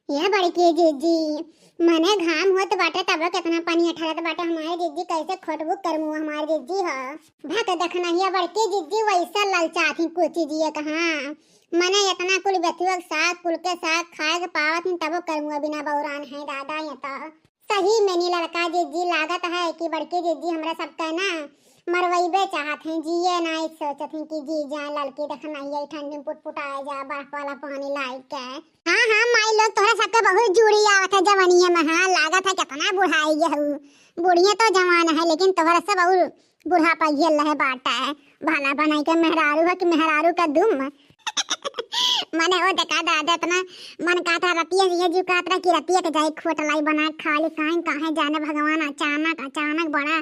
ये बड़की जीजी मने घाम होत बाटे तब कितना पानी अठारत बाटे हमारे जीजी कैसे खोटबू करमु हमारे जीजी ह भत देखना ये बड़की जीजी वैसा ललचाथी कुछ जीए कहां मने इतना कुल बेथुक साग कुल के साग खाए के पावत तब करमु बिना बौरान है दादा ये तो सही में नी लड़का जीजी लागत है कि बड़की जीजी हमरा सब कहना मरवैबे चाहत हैं जिए नहीं सोचत हैं कि जी जाए लड़की देखना ये ठंडी पुट आए जा बर्फ वाला पानी लाई के हाँ माई लोग तोहरा सबके बहुत जुड़ी आवत है जवानीए में हाँ लागत है कितना बुढ़ाई ये बुढ़िया तो जवान है लेकिन तोहरा सब और बुढ़ापा झेल रहे बाटा है भाला बनाई के मेहरारू है कि मेहरारू का दुम मने ओ देखा दादा इतना मन का था रतिया ये जो का तरह की रतिया के जाई खोटलाई बना खा ले काहे जाने भगवान अचानक बड़ा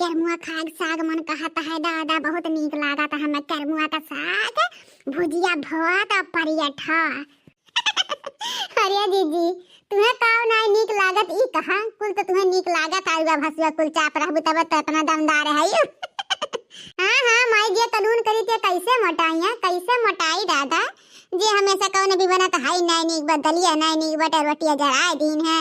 करमुआ खाग साग मन कहता है दादा बहुत नीक लागत है हमें करमुआ का साग भुजिया भात और परियठा अरे दीदी तुम्हें काव ना नीक लागत ई कहा कुल तो तुम्हें नीक लागत आलूआ भसुआ कुल चाप रहबू तब तो इतना दमदार है हाँ माई जे कानून करी थे कैसे मोटाई दादा जे हमेशा कौन भी बनत हाई नैनिक बदलिया नैनिक बटर रोटिया जराए दिन है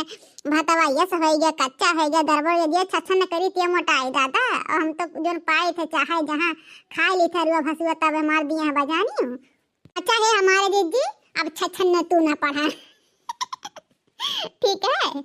भातवा ये सब हो गया कच्चा हो गया दरबड़ ये छछन करी ते मोटाई दादा और हम तो जोन पाए थे चाहे जहां खा ली थे रुआ भसुआ तब मार दिए हैं बजानी अच्छा है हमारे दीदी अब छछन न तू ना पढ़ा ठीक है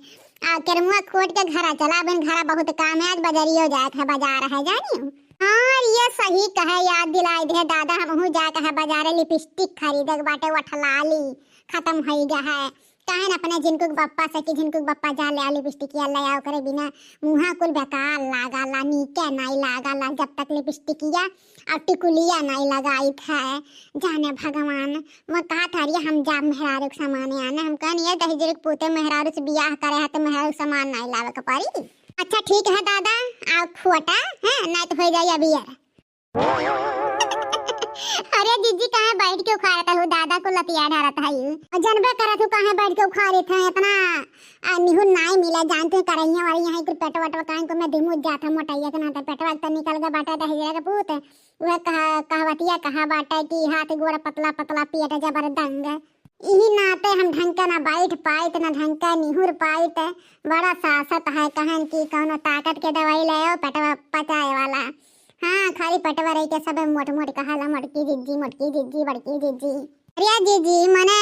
आ करमुआ खोट के घरा चला बिन घरा बहुत काम है आज बजरियो जाए है बाजार है जानी हाँ ये सही कहे याद दिलाई दे दादा हमहू जा कहे बाजार लिपस्टिक खरीदे बाटे वठलाली खत्म हो गया है काहे न अपने जिनको बप्पा से कि जिनको बप्पा जा ले लिपस्टिक या ले आओ करे बिना मुहा कुल बेकार लागला नीके नहीं लागला जब तक लिपस्टिक या और टिकुलिया नहीं लगाई था जाने भगवान मैं कहा था ये हम जा मेहरारू के सामान आने हम कहनी ये दहेज पोते मेहरारू से बियाह करे है तो मेहरारू सामान नहीं लावे के पड़ी अच्छा ठीक है दादा आओ खोटा है नहीं तो हो जाए अभी अरे दीदी कहाँ बैठ के उखाड़ता हूँ दादा को लतिया ढारता है जनबे करत हूँ कहाँ बैठ के उखाड़े थे इतना निहुन नहीं मिला जानते करैया वाली यहाँ कुछ पेट वट काहे को मैं दिमुज जाता मोटाइया के नाते पेटवा तो निकल गया बाटा दहेज का पूत वह कहवतिया कहा बाटा कि हाथ गोड़ पतला पतला पेट जबरदंग यही नाते हम ढंग का ना बैठ पाए ना ढंग का निहुर पाए बड़ा सासत है कहन की कौनो ताकत के दवाई ले पेटवा पचाए वाला हाँ खाली पटवा रही के सब मोट कहाला मोटकी जीजी बड़की जीजी अरे जीजी मने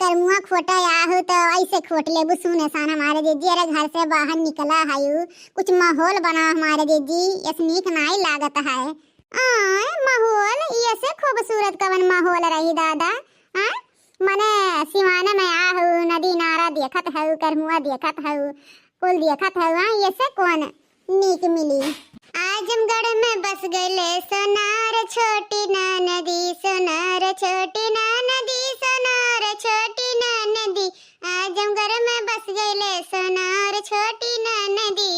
करमुआ खोटा आहू तो ऐसे खोट लेबू सुने सान हमारे जीजी अरे घर से बाहर निकला हायू कुछ माहौल बना हमारे जीजी स्नीक नहीं लागत है माहौल ये से खूबसूरत कवन माहौल रही दादा हाँ मने सिवाना में आहू नदी नारा देखत है करमुआ देखत है कुल देखत है ये से कौन नीक मिली आजमगढ़ में बस गए सोनार छोटी नदी सोनार छोटी नदी सोनार छोटी नदी आजमगढ़ में बस गए सोनार छोटी नदी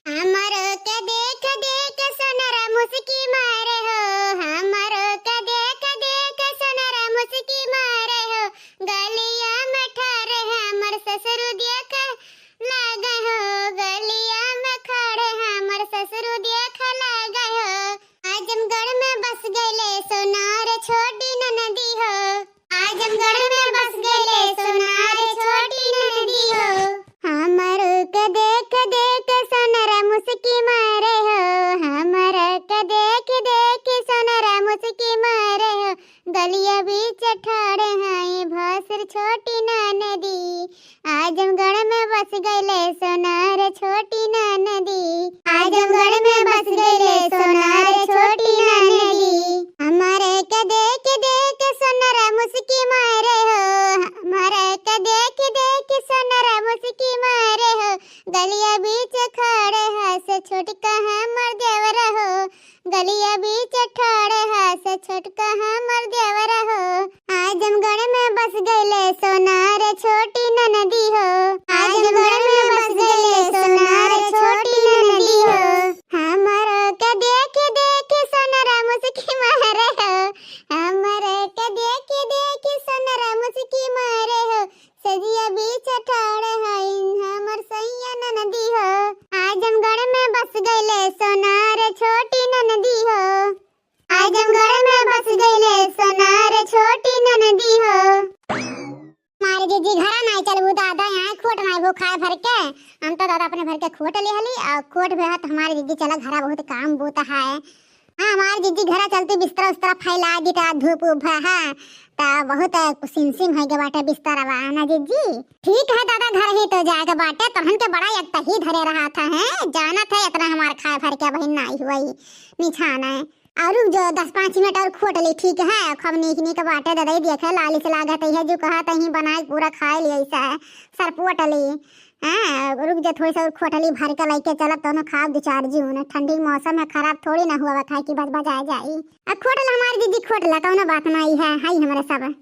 हमारो के देख देख सोनार मुस्की मारे हो हमारो के देख सोनार मुस्की मारे हो गलिया में ठारे हमर ससुर देख लागे हो गलिया में खड़े हमर ससुर देख लागे हो आजमगढ़ में बस गए सोनार छोटी नदी हो आजमगढ़ में बस गए सोनार छोटी नदी हो हमर के देख सोनार मुस्की मारे हो हमर के देख सोनार मुस्की मारे हो गलिया बीच ठाड़े हैं भासर छोटी नदी आजमगढ़ में बस गए सोनार छोटी नदी आजमगढ़ में बस गए सोनार छोटी नदी हमारे के देख सोनार मुस्की मारे हो हमारे के देख सोनार मुस्की मारे हो गलिया बीच खड़े हंस छोटका हमर देवर हो गलिया बीच खड़े हंस छोटका हमर देवर हो आजमगढ़ में बस गए सोनार छोटी नदी हो आजमगढ़ में बस गए सोनार छोटी नदी हो हमर के देख सोनार मुस्की मारे हो हमर के देख सोनार मुस्की मारे हो सजिया बीच ठाड़े है हमर सैया नदी हो आजमगढ़ में बस गए सोनार छोटी नदी हो आजमगढ़ में बस गए सोनार छोटी नदी हो मारे जीजी घरा नहीं चलबू दादा खोट नहीं वो खाए भर के हम तो दादा अपने भर के खोट ले हली और खोट बेहत हमारे दीदी चला घरा बहुत काम बोता है। हाँ हमारे दीदी घरा चलते बिस्तर उस्तर फैला दी ता धूप उभ है ता बहुत सिम है के बाटे बिस्तर ना दीदी। ठीक है दादा घर ही तो जाएगा बाटे तहन के बड़ा एक ही धरे रहा था है जाना था इतना हमारे खाए भर के बहन नहीं हुई निछाना है और जो 10-5 मिनट और खोट ली ठीक है खब नीक नीक बाटे दादा देखे लाली से लागत है जो कहा तही बनाए पूरा खाए लिया ऐसा है सरपोट ली हाँ रुक जा थोड़ी सा खोटली भर के लेके चलब तो खाब 2-4 जून ठंडी मौसम है खराब थोड़ी ना हुआ खाए की बज बजाए जाई। खोटल हमारी दीदी खोटला कौनो बात नहीं है हाई हमारे सब।